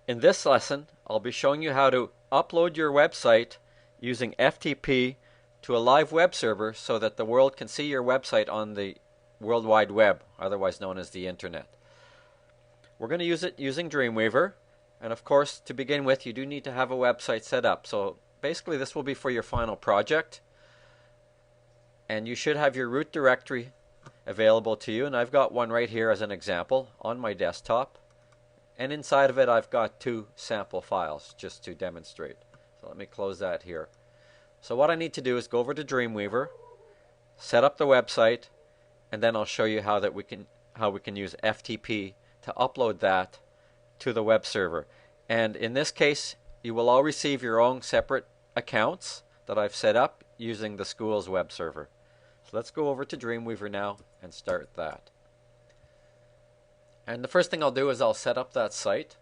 In this lesson, I'll be showing you how to upload your website using FTP to a live web server so that the world can see your website on the World Wide Web, otherwise known as the Internet. We're going to use it using Dreamweaver, and of course, to begin with, you do need to have a website set up. So basically, this will be for your final project, and you should have your root directory available to you, and I've got one right here as an example on my desktop. And inside of it, I've got two sample files just to demonstrate. So let me close that here. So what I need to do is go over to Dreamweaver, set up the website, and then I'll show you how we can use FTP to upload that to the web server. And in this case, you will all receive your own separate accounts that I've set up using the school's web server. So let's go over to Dreamweaver now and start that. And the first thing I'll do is I'll set up that site.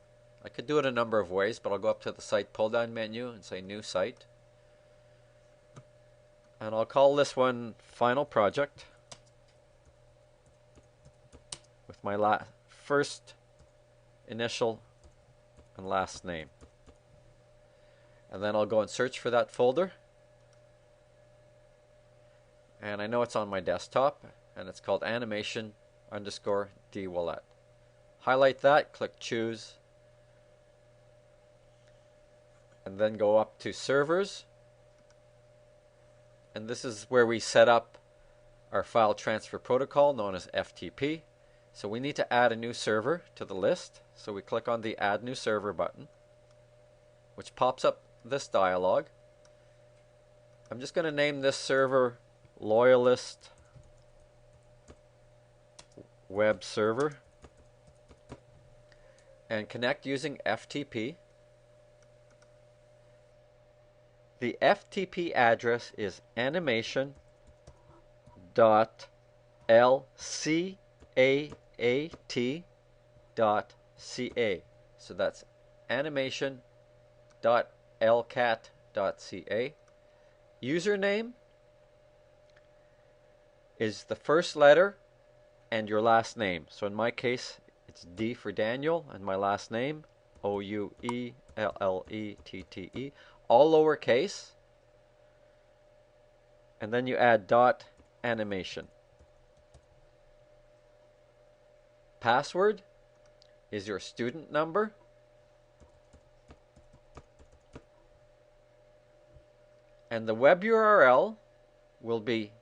I could do it a number of ways, but I'll go up to the site pull-down menu and say New Site. And I'll call this one Final Project with my first initial and last name. And then I'll go and search for that folder. And I know it's on my desktop, and it's called animation_dwallet. Highlight that, click Choose, and then go up to Servers. And this is where we set up our file transfer protocol known as FTP. So we need to add a new server to the list. So we click on the Add New Server button, which pops up this dialog. I'm just going to name this server Loyalist Web Server and connect using FTP. The FTP address is animation.lcaat.ca. So that's animation.lcaat.ca. Username is the first letter and your last name. So in my case, it's D for Daniel, and my last name, Ouellette, all lowercase. And then you add .animation. Password is your student number. And the web URL will be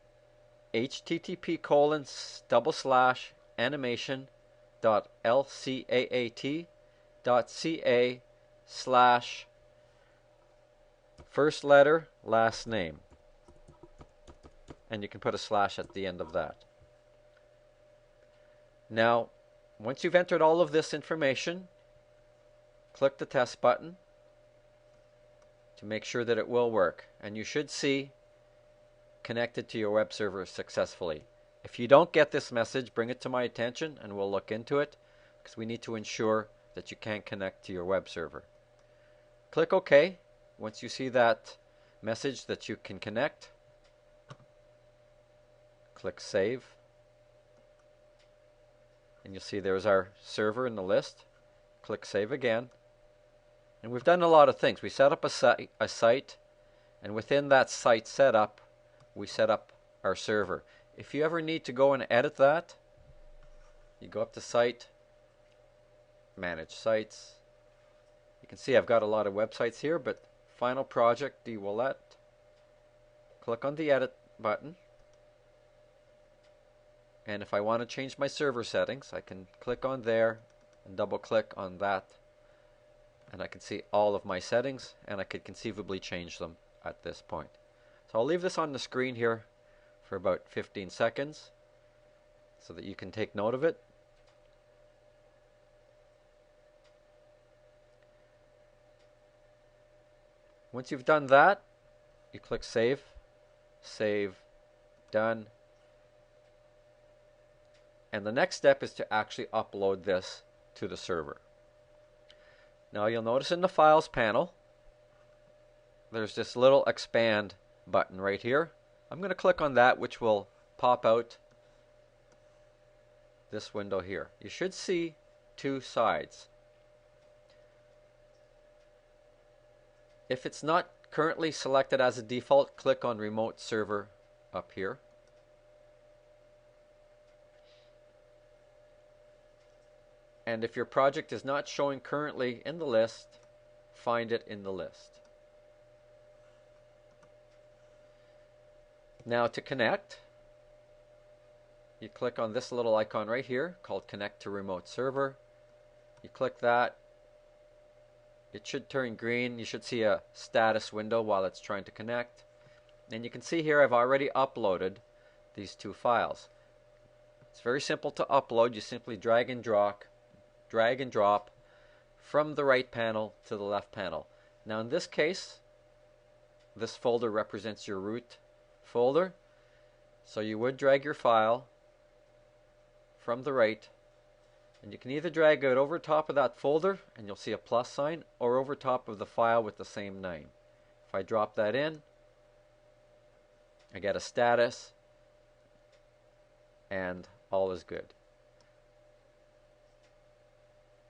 http://animation.lcaat.ca/ first letter, last name. And you can put a slash at the end of that. Now, once you've entered all of this information, click the test button to make sure that it will work. And you should see connected to your web server successfully. If you don't get this message, bring it to my attention and we'll look into it, because we need to ensure that you can connect to your web server. Click OK once you see that message that you can connect. Click Save. And you'll see there's our server in the list. Click Save again. And we've done a lot of things. We set up a site, and within that site setup, we set up our server. If you ever need to go and edit that, you go up to Site, Manage Sites. You can see I've got a lot of websites here, but Final Project dwallet. Click on the Edit button. And if I want to change my server settings, I can click on there and double click on that. And I can see all of my settings, and I could conceivably change them at this point. So I'll leave this on the screen here for about 15 seconds so that you can take note of it. Once you've done that, you click Save, Save, Done. And the next step is to actually upload this to the server. Now you'll notice in the Files panel, there's this little Expand button right here. I'm going to click on that, which will pop out this window here. You should see two sides. If it's not currently selected as a default, click on Remote Server up here. And if your project is not showing currently in the list, find it in the list. Now to connect, you click on this little icon right here called Connect to Remote Server. You click that. It should turn green. You should see a status window while it's trying to connect. And you can see here I've already uploaded these two files. It's very simple to upload. You simply drag and drop from the right panel to the left panel. Now in this case, this folder represents your root folder. So you would drag your file from the right, and you can either drag it over top of that folder and you'll see a plus sign, or over top of the file with the same name. If I drop that in, I get a status and all is good.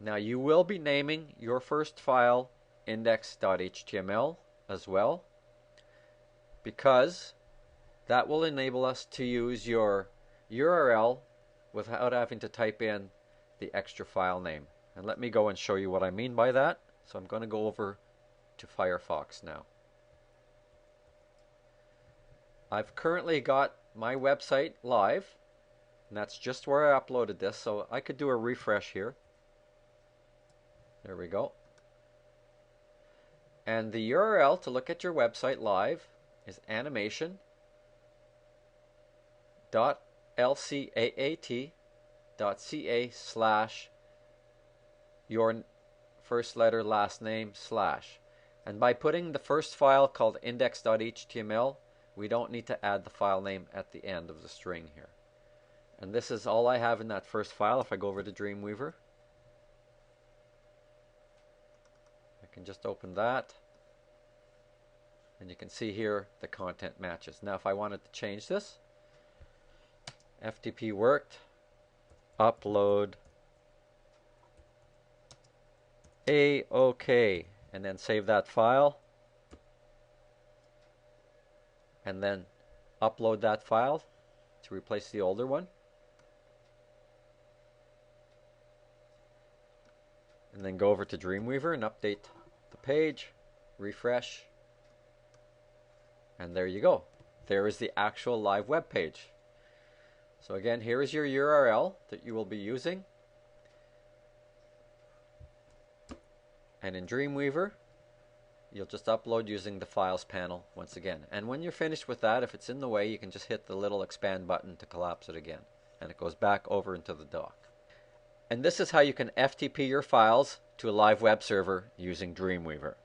Now you will be naming your first file index.html as well, because that will enable us to use your URL without having to type in the extra file name. And let me go and show you what I mean by that. So I'm going to go over to Firefox now. I've currently got my website live, and that's just where I uploaded this, so I could do a refresh here. There we go. And the URL to look at your website live is animation.lcaat.ca / your first letter last name /. And by putting the first file called index.html, we don't need to add the file name at the end of the string here. And this is all I have in that first file. If I go over to Dreamweaver, I can just open that, and you can see here the content matches. Now if I wanted to change this, FTP worked, upload, OK, and then save that file, and then upload that file to replace the older one. And then go over to Dreamweaver and update the page, refresh, and there you go. There is the actual live web page. So again, here is your URL that you will be using. And in Dreamweaver, you'll just upload using the Files panel once again. And when you're finished with that, if it's in the way, you can just hit the little expand button to collapse it again. And it goes back over into the dock. And this is how you can FTP your files to a live web server using Dreamweaver.